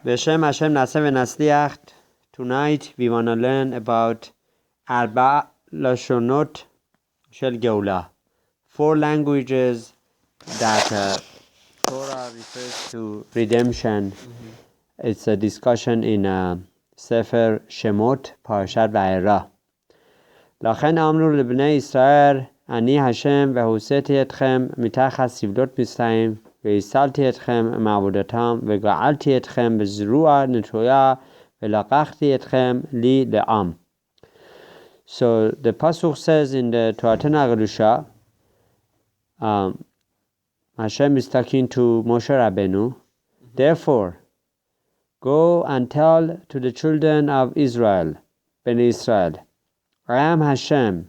B'Shem Hashem Naseh v'Nasliach. Tonight we want to learn about lashonot shel Geolah. 4 languages that Torah refers to redemption. It's a discussion in Sefer Shemot, Parashat Vaera. לכן אמרו לבני ישראל, אני השם והוצאתי אתכם מתחת סבלות מצרים, והצלתי אתכם מעבודתם, וגאלתי אתכם בזרוע נטויה, ולקחתי אתכם לי לעם. So the Passover says in the Torah Gdusha, Hashem is talking to Moshe Rabbeinu. Therefore, go and tell to the children of Israel, Bnei Israel, I am Hashem,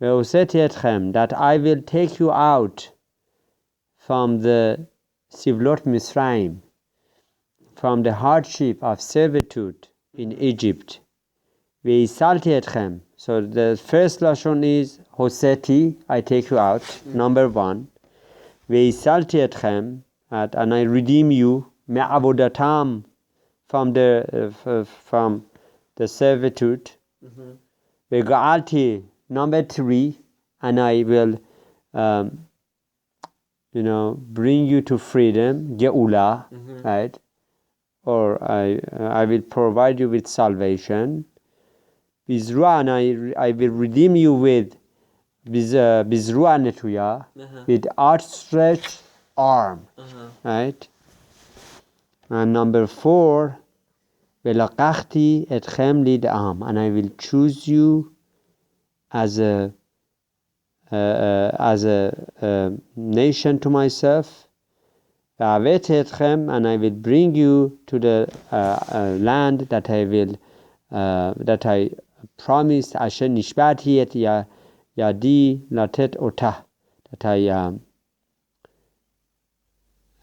that I will take you out from the Sivlot Misraim, from the hardship of servitude in Egypt. So the first lashon is Hoseti, I take you out, number 1. And I redeem you, me'avodatam, from the servitude. Vega'alti, number 3, and I will bring you to freedom, Geulah, right? Or I will provide you with salvation. Bizrua, and I will redeem you with Bizrua Netuya, with outstretched arm, right? And number 4, Velakachti etchem lid'am, and I will choose you as a nation to myself. And I will bring you to the land that I promised. Asher nishbati et yadi latet otah.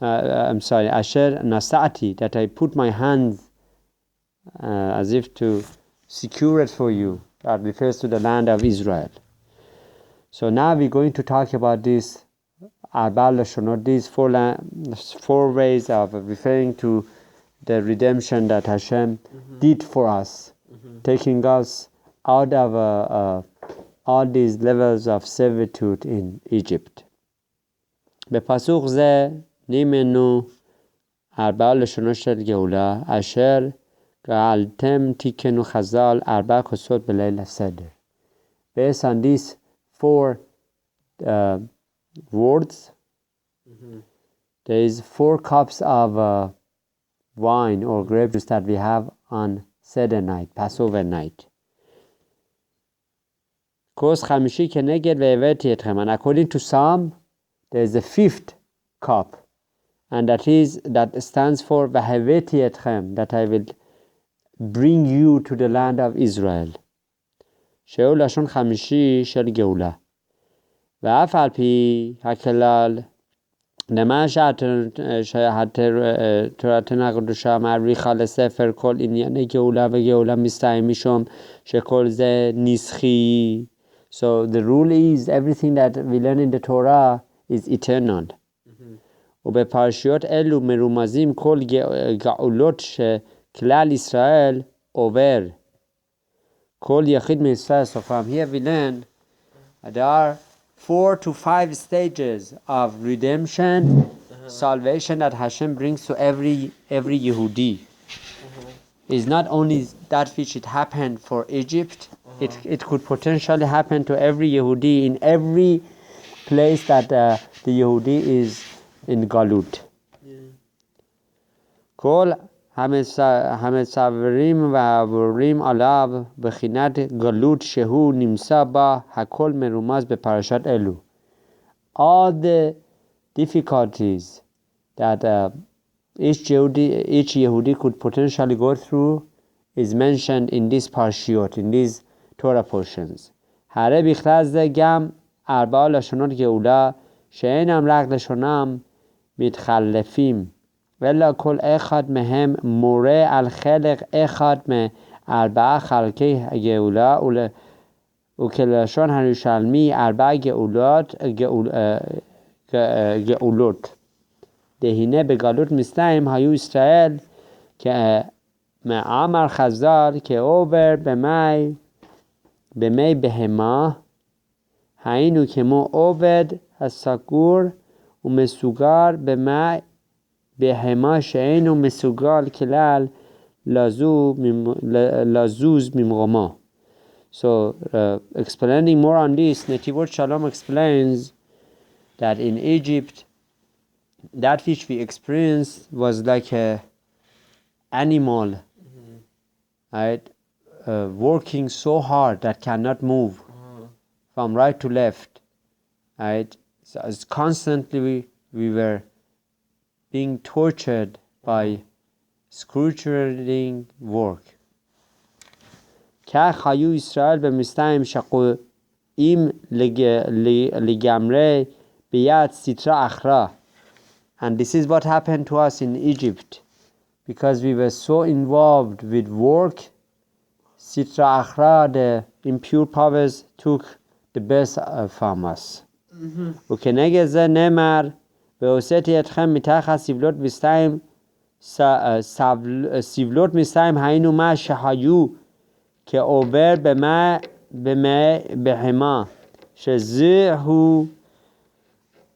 Asher nasati, that I put my hands as if to secure it for you. That refers to the land of Israel. So now we're going to talk about this lashonot, these 4 ways of referring to the redemption that Hashem did for us, taking us out of all these levels of servitude in Egypt. בפסוק זה נימנו 4 לשונות של גאולה, אשר גאלתם תיקנו חז"ל 4 כוסות בליל הסדר. Based on these 4 words, there is 4 cups of wine or grape juice that we have on seder night, Passover night. כוס חמישי כנגד והבאתי אתכם, and according to Psalm, there is a 5th cup, and that stands for והבאתי אתכם, that I will bring you to the land of Israel. שהוא לשון חמישי של גאולה. ואף על פי הכלל, למה שהתורתנו הקדושה מעריכה לספר כל ענייני גאולה וגאולה מסתיים משום שכל זה נסחי. So the rule is everything that we learn in the Torah is eternal. ובפרשיות אלו מרומזים כל גאולות שכלל ישראל עובר. כל יחיד מישראל. So from here we learn there are 4 to 5 stages of redemption, salvation that Hashem brings to every Yehudi. It's not only that which it happened for Egypt, it could potentially happen to every Yehudi in every place that the Yehudi is in Galut. כל המצברים והעבורים עליו בחינת גלות שהוא נמצא בה, הכל מרומז בפרשת אלו. All the difficulties that each Yehudi could potentially go through is mentioned in this parashiot, in these Torah portions. הרי בכלל זה גם 4 לשונות גאולה שאינם רק לשונם מתחלפים, ולא כל אחד מהם מורה על חלק אחד מ4 חלקי הגאולה, וכלשון הירושלמי 4 גאולות. דהינה בגלות מצרים היו ישראל که معامر خزار که اوبر به می بهما هینو که مو اوبد السکور و مسوگار به می بهما شینو مسوگال کلال لازوز ممغما. So explaining more on this, Netivot Shalom explains that in Egypt, that which we experienced was like a animal, right, working so hard that cannot move from right to left, right. So as constantly we were being tortured by excruciating work. که خیو اسرائیل به مستیم شقو ایم لگمره بیاد سیترا اخرا. And this is what happened to us in Egypt. Because we were so involved with work, sitra akhra, the impure powers, took the best from us. וכנגד זה נאמר והוצאתי אתכם מתחת סבלות מסתיים סבלות מסתיים היינו מה שהיו כעובר בהמה שזה הוא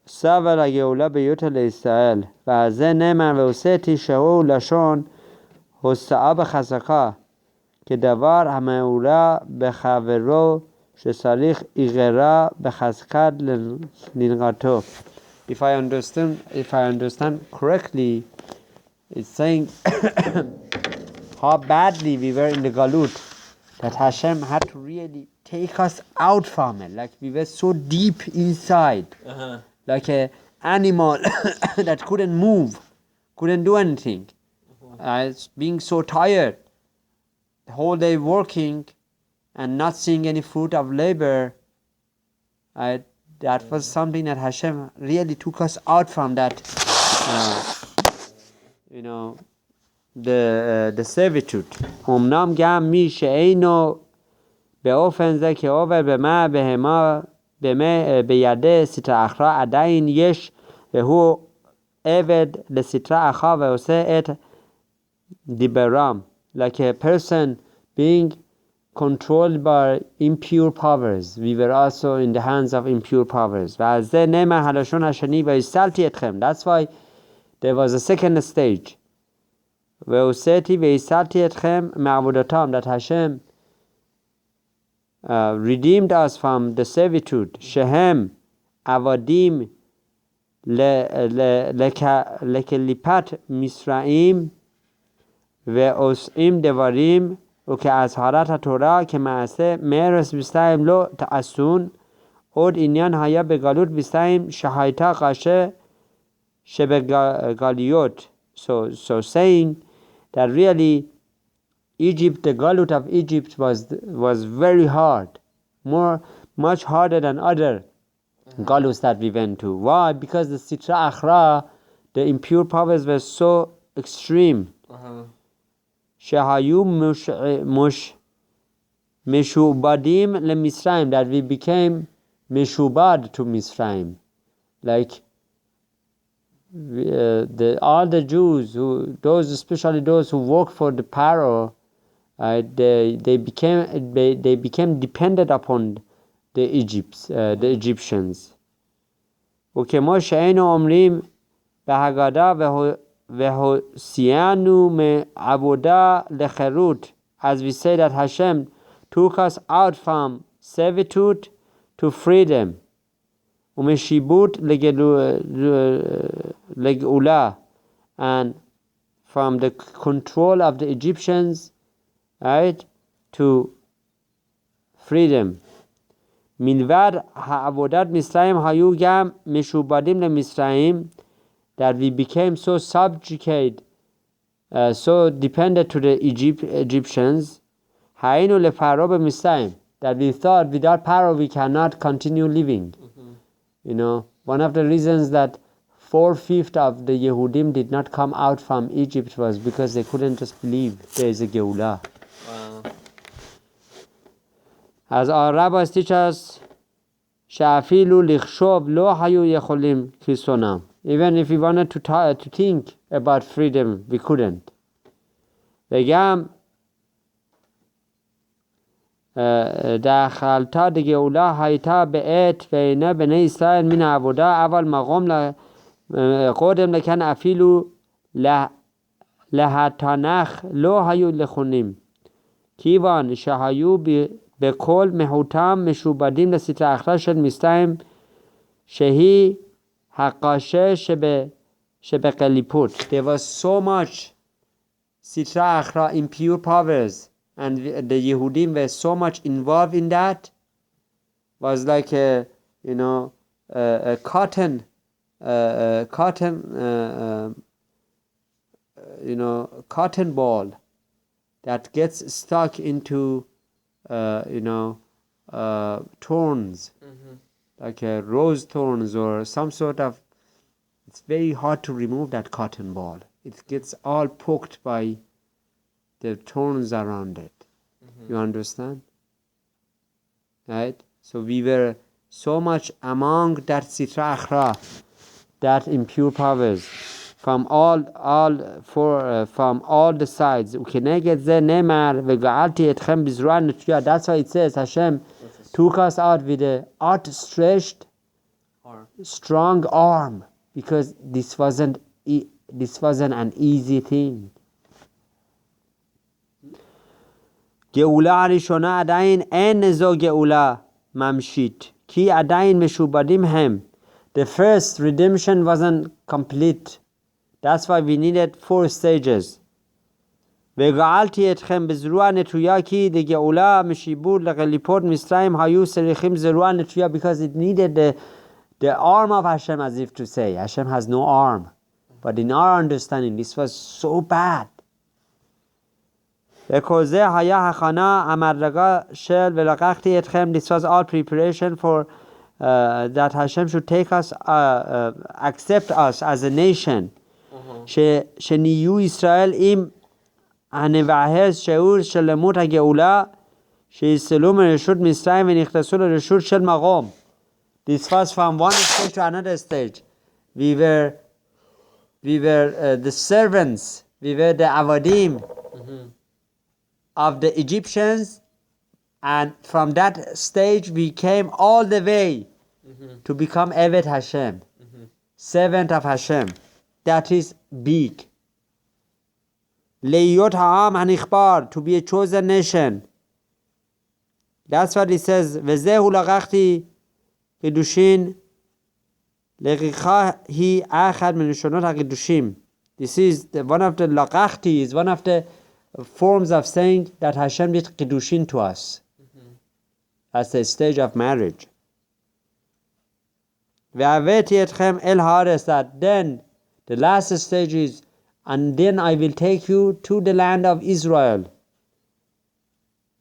סבל הגאולה ביותר לישראל. ועל זה נאמר והוצאתי שהוא לשון הוצאה בחזקה כדבר המעולה בחברו שצריך איגרה בחזקת לנגעתו. If I understand correctly, it's saying how badly we were in the Galut, that Hashem had to really take us out from it, like we were so deep inside, like an animal that couldn't move, couldn't do anything, being so tired, the whole day working and not seeing any fruit of labor. That was something that Hashem really took us out from that, the servitude. امنام گم میشه اینو به اوفنزه که اوور به ما به یده ستر اخرا عدین یش و هو عبد لستر اخا و اوسه ات دیبرام. Like a person being controlled by impure powers, we were also in the hands of impure powers. That's why there was a second stage. That Hashem redeemed us from the servitude. Shehem avadim lekelipat Misraim ve'os'im devarim و که از حالت تورا که معسه مرس بستایم لو تأسون اود اینیان هایا به گالوت بستایم شهایتا قاشه شبه گالیوت. So saying that really Egypt, the Galut of Egypt was very hard, much harder than other Galuts that we went to. Why? Because the Sitra Akhra, the impure powers were so extreme. Shahayu Meshubadim le Misraim, that we became Meshubad to Misraim. Like all the Jews, especially those who worked for the Pharaoh, they became dependent upon the Egyptians. וכמו שהיינו אומרים בהגדה והוציאנו מעבודה לחירות, as we say that Hashem took us out from servitude to freedom, ומשיבות לגאולה, and from the control of the Egyptians, right, to freedom. מלבד העבודת מצרים היו גם משובדים למצרים, that we became so subjugated, so dependent to the Egyptians. היינו לפרעה במצרים, that we thought without Pharaoh we cannot continue living. One of the reasons that 4/5 of the Yehudim did not come out from Egypt was because they couldn't just believe there is a Geulah. Wow. As our rabbis teach us, שאפילו לחשוב לא היו יכולים כרצונם. Even if we wanted to think about freedom, we couldn't. וגם דאכלתא דגאולה הייתה בעת ועיני בני ישראל מן העבודה, אבל מקום קודם לכן אפילו להתנ"ך לא היו נכונים, כיוון שהיו בכל מהותם משובדים לסטרא אחרא של מצרים, שהיא הקשה שבקליפות. There was so much sitra akhra, impure powers, and the Yehudim were so much involved in that. Was like a cotton ball that gets stuck into thorns, like rose thorns or some sort of. It's very hard to remove that cotton ball. It gets all poked by the thorns around it. You understand? Right? So we were so much among that sitra akhra, that impure powers, from all the sides. That's why it says Hashem took us out with a outstretched, strong arm, because this wasn't an easy thing. גאולה הראשונה עדיין אין זו גאולה ממשית, כי עדיין משובדים הם. The first redemption wasn't complete. That's why we needed 4 stages. וגאלתי אתכם בזרוע נטויה, כי לגאולה משיבוד לקליפות מצרים היו צריכים זרוע נטויה, because it needed the arm of Hashem, as if to say, Hashem has no arm. But in our understanding, this was so bad. וכל זה היה הכנה המדרגה של ולקחתי אתכם. This was all preparation for that Hashem should take us, accept us as a nation. שנהיו ישראל עם הנבחר שיעור של לימוד הגאולה, שיסללו מרשות מצרים ונכנסו לרשות של מרום. This was from one stage to another stage. We were the servants, we were the avadim of the Egyptians, and from that stage we came all the way to become Eved Hashem, servant of Hashem. That is big. Leiyot ha'am hanichbar, to be a chosen nation. That's what it says. Vezehu lagachti kedushin legicha hi achad min leshonot hakedushim. This is one of the lagachti, is one of the forms of saying that Hashem did kedushin to us. That's the stage of marriage. Ve'aveti etchem el haaretz, that then the last stage is, and then I will take you to the land of Israel.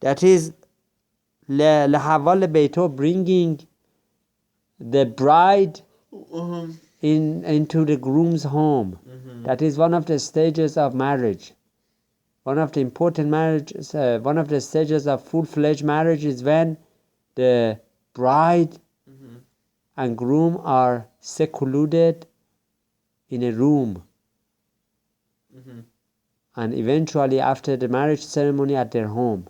That is lehaval beito, bringing the bride into the groom's home. That is one of the stages of marriage. One of the important marriages, one of the stages of full-fledged marriage is when the bride and groom are secluded in a room. And eventually after the marriage ceremony at their home.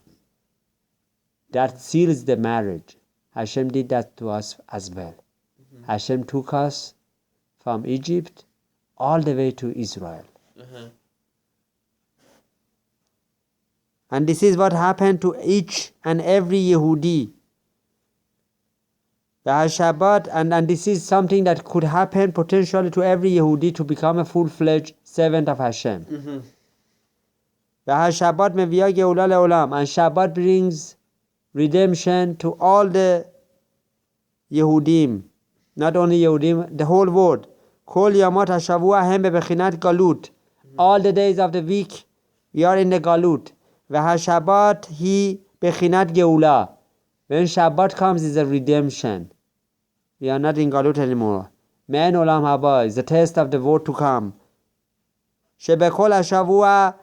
That seals the marriage. Hashem did that to us as well. Hashem took us from Egypt all the way to Israel. And this is what happened to each and every Yehudi. The Shabbat, and this is something that could happen potentially to every Yehudi to become a full-fledged servant of Hashem. The Shabbat meviya geula leolam, and Shabbat brings redemption to all the Yehudim, not only Yehudim, the whole world. Kol yamot hashavua hem bebechinat galut. All the days of the week we are in the galut. Shabbat he bechinat geula. When Shabbat comes, is a redemption. We are not in galut anymore. Men olam haba is the test of the world to come. Shebekol hashavua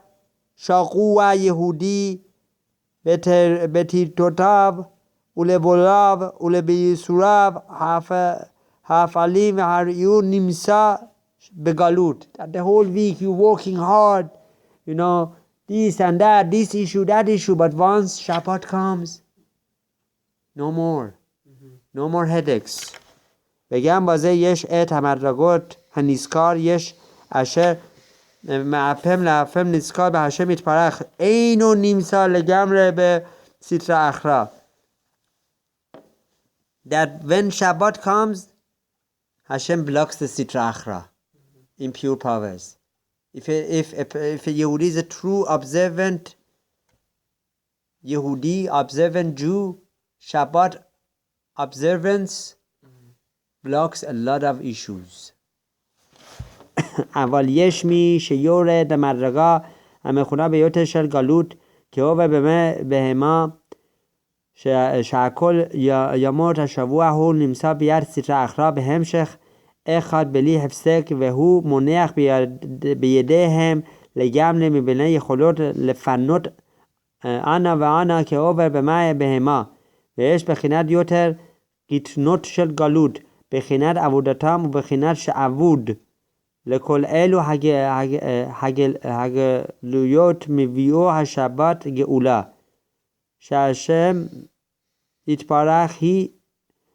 shaqua Yehudi betirtotav ulebolav ulebiyisurav hafalim hariyu nimsa begalut. That the whole week you working hard, this and that, this issue, that issue. But once Shabbat comes, no more. No more headaches. بگم بازه یش تمرگوت هنیسکار یش اشر معپم لعفم نیسکار به هشم میتپرخ اینو نیم سال لگمره به سیتر اخرا. That when Shabbat comes, Hashem blocks the sitra akhra, impure powers. If a Yehudi is a true observant Yehudi, observant Jew, Shabbat observance blocks a lot of issues. اول یشمی شیور دمرگا همه خونه به یوتشل گالوت که او به ما شاکل یا موت شبوه هو نمسا بیار سیتر اخرا به همشخ اخاد بلی حفظک و هو منیخ بیده هم لگم نمیبینه خلوت لفنوت آنا و آنا که او به ما به ما ویش بخیند یوتر گیتنوت شل گالوت بخیند عبودتام و بخیند شعبود لکل ایلو هگلویوت میویو هشبات گئولا شهشم ایتپارخ هی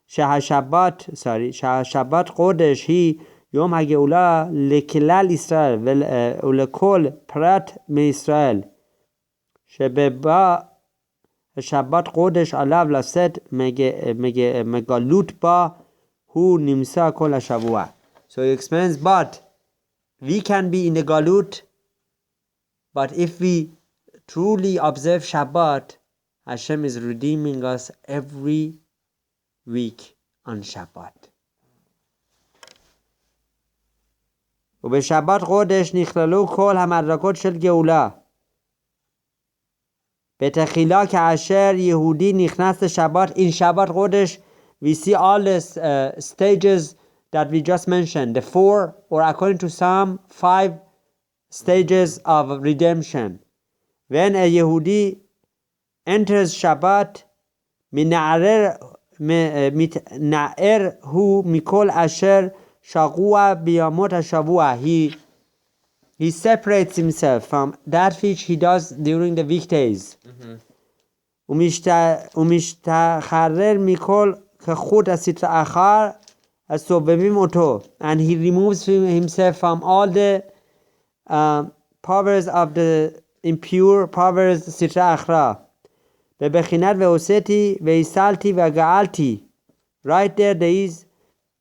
شهشبات قودش هی یوم هگئولا لکلال اسرائیل ولکل پرات میسرائیل شببا شبات قودش علاو لست مگالوت با هو نمسا کل شبوه. So he explains, but we can be in the galut, but if we truly observe Shabbat, Hashem is redeeming us every week on Shabbat. وبشبات قدش نخللو كل همركوت شل جولا بتخيلا كعشر يهودي نخنست شبات in Shabbat قدش we see all the stages that we just mentioned, the 4 or according to Psalm 5 stages of redemption. When a Yehudi enters Shabbat, mitna'er hu mikol asher shagua biyamot hashavua. He separates himself from that which he does during the weekdays. Umishtacharer mikol kechut asitra achar and he removes himself from all the powers of the impure powers sitra akhra. Bebechinat veoseti veisalti vegaalti. Right there is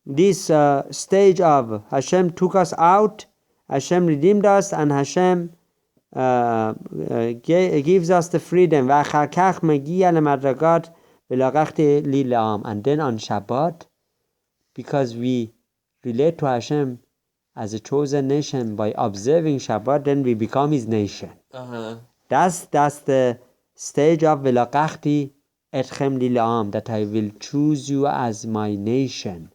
this stage of Hashem took us out, Hashem redeemed us, and Hashem gives us the freedom. V'achakach megia lemadragat v'lagachti li la'am. And then on Shabbat, because we relate to Hashem as a chosen nation by observing Shabbat, then we become His nation. That's the stage of Velaqachti etchem lil'am, that I will choose you as my nation.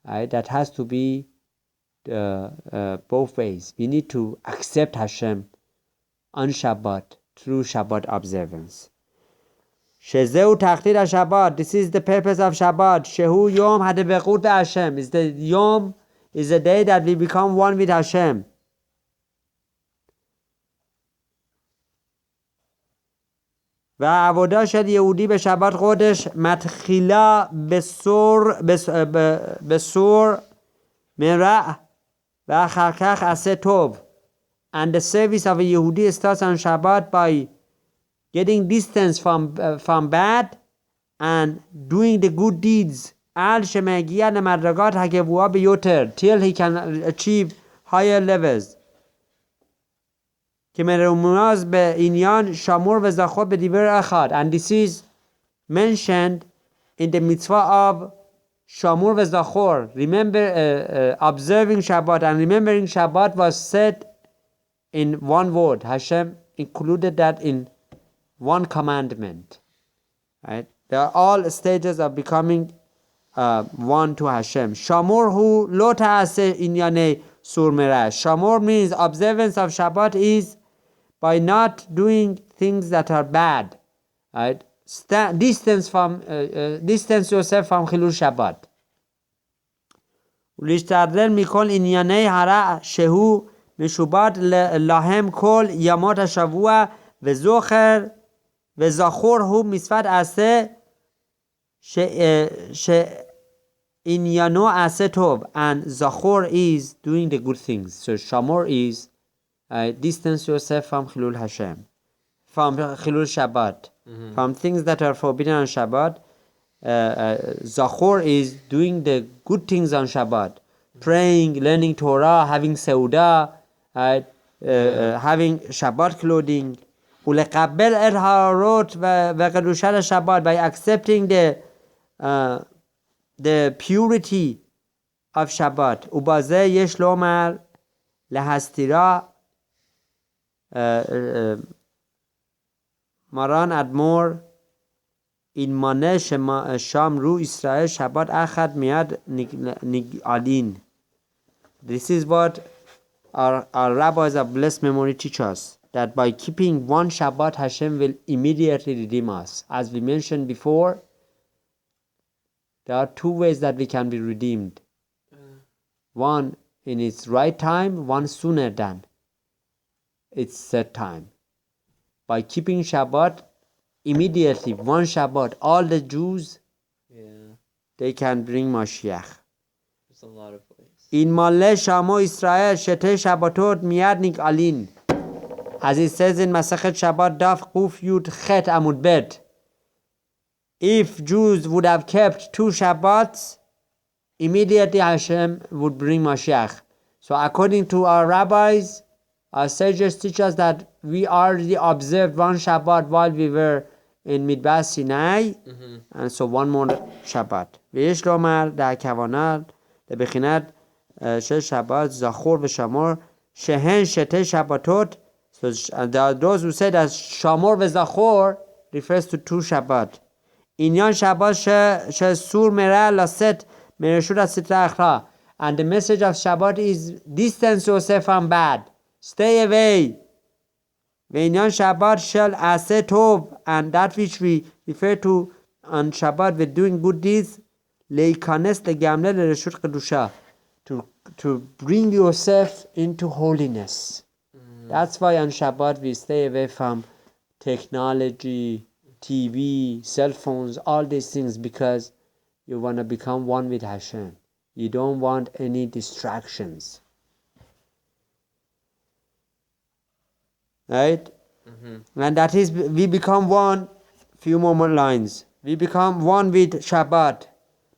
Right? That has to be both ways. We need to accept Hashem on Shabbat through Shabbat observance. Shezeu tachtir Shabbat. This is the purpose of Shabbat. Shehu Yom Hadebechut Hashem. Is the Yom is the day that we become one with Hashem. והעבודה של יהודי בשבת חודש מתחילה בסור מרע ואחר כך עשה טוב. And the service of a Yehudi starts on Shabbat by getting distance from bad and doing the good deeds. Al shemagia lemadраgat hagevua biyoter, till he can achieve higher levels. Kemerumaz be inyan shamur vezachor bediver echad, and this is mentioned in the mitzvah of shamur vezachor. Remember, observing Shabbat and remembering Shabbat was said in one word. Hashem included that in one commandment, right? They are all stages of becoming one to Hashem. Shamor hu lo ta'aseh inyane sur merah. Shamor means observance of Shabbat is by not doing things that are bad, right? Distance yourself from chilul Shabbat. Ulishtarder mikol inyane hara shehu משובט להם כל ימות השבוע וזכור הוא מצוות עשה שעניינו עשה טוב, and zachor is doing the good things. So shamor is distance yourself from Chilul Hashem, from Chilul Shabbat, from things that are forbidden on Shabbat. Zachor is doing the good things on Shabbat, praying, learning Torah, having Seudah, having Shabbat clothing. ולקבל את ההוראות וקדושת השבת, by accepting the purity of Shabbat. ובזה יש לומר להסתירה מרן אדמו"ר این مانه شام رو اسرائیل شبات اخد میاد نگالین. This is what our rabbis of blessed memory teach us, that by keeping one Shabbat, Hashem will immediately redeem us. As we mentioned before, there are two ways that we can be redeemed. One in its right time, one sooner than its set time. By keeping Shabbat, immediately, one Shabbat, all the Jews, they can bring Mashiach. There's a lot of ways. In Malle Shamo Israel, Shete Shabbatot Miyad Nikalin. As it says in Masachet Shabbat, Daf Kuf Yud Chet Amud Bet. If Jews would have kept 2 Shabbats, immediately Hashem would bring Mashiach. So according to our rabbis, our sages teach us that we already observed 1 Shabbat while we were in Midbar Sinai, and so 1 more Shabbat. ויש לומר הכוונה לבחינת 6 Shabbat, זכור ושמור, שהן 2 Shabbatot. So there are those who say that Shamor v'Zachor refers to 2 Shabbat. Inyan Shabbat she'sur merah laset mereshut hasitra achra. And the message of Shabbat is distance yourself from bad. Stay away. V'inyan Shabbat shel aseh tov, and that which we refer to on Shabbat with doing good deeds, leikanes legamle lereshut kedusha, to bring yourself into holiness. That's why on Shabbat we stay away from technology, TV, cell phones, all these things, because you want to become one with Hashem. You don't want any distractions. Right? And that is, we become one, few more lines. We become one with Shabbat.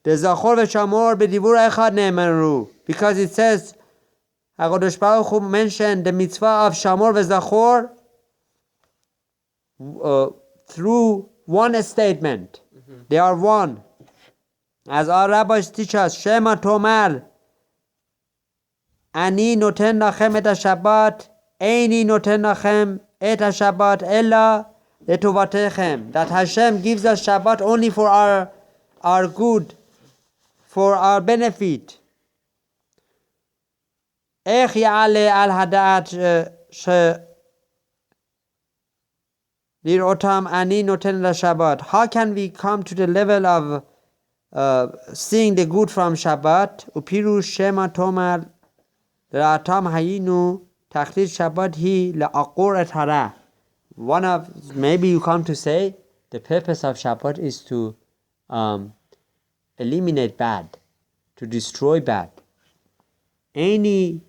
The Zachor v'Shamor b'divur echad ne'emaru. Because it says, HaKadosh Baruch Hu mentioned the mitzvah of Shamor v'Zachor through one statement. They are one. As our rabbis teach us, Shema Tomar, Ani noten lachem et ha-Shabbat, Eini noten lachem et ha-Shabbat, Ella letovatechem. That Hashem gives us Shabbat only for our good, for our benefit. איך יעלה על הדעת לראותם אני נותן לשבת? How can we come to the level of seeing the good from Shabbat? ופירוש שמא תאמר לראותם היינו תכלית שבת היא לעקור את הרע. One of, maybe you come to say, the purpose of Shabbat is to eliminate bad, to destroy bad. Any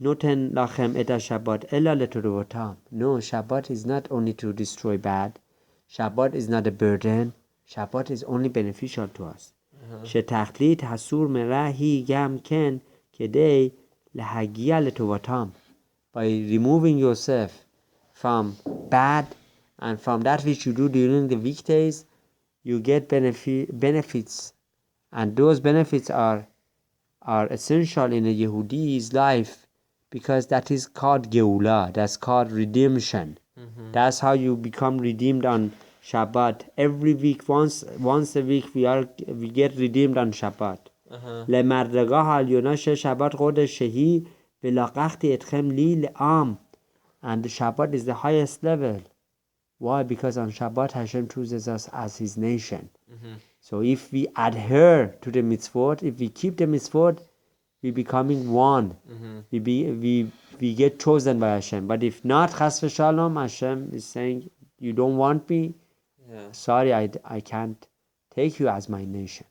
noten lachem et ha-Shabbat ella leturotam. No, Shabbat is not only to destroy bad. Shabbat is not a burden. Shabbat is only beneficial to us. שתכלית הסור מרע היא גם כן כדי להגיע לטובתם. By removing yourself from bad and from that which you do during the weekdays, you get benefits, and those benefits are essential in a Yehudi's life, because that is called Geulah, that's called redemption. That's how you become redeemed on Shabbat. Every week, once a week, we get redeemed on Shabbat. למדרגה העליונה של שבת חודש שהיא ולקחתי אתכם לי לעם. And the Shabbat is the highest level. Why? Because on Shabbat Hashem chooses us as His nation. So if we adhere to the mitzvot, if we keep the mitzvot, we becoming one. We get chosen by Hashem. But if not, Chas v'Shalom, Hashem is saying, you don't want me? Yeah. Sorry, I can't take you as my nation.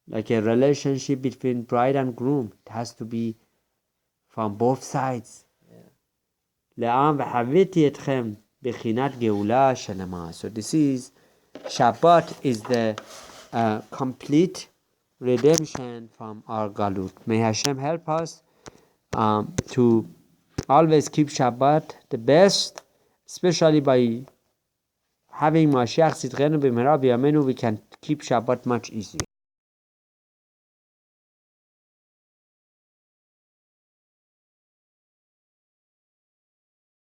Like a relationship between bride and groom, it has to be from both sides. לעם וחוויתי אתכם בחינת גאולה שלמה. So this is, Shabbat is the complete redemption from our galut. May Hashem help us to always keep Shabbat the best, especially by having Mashiach Sidqenu b'mehera b'yameinu. We can keep Shabbat much easier.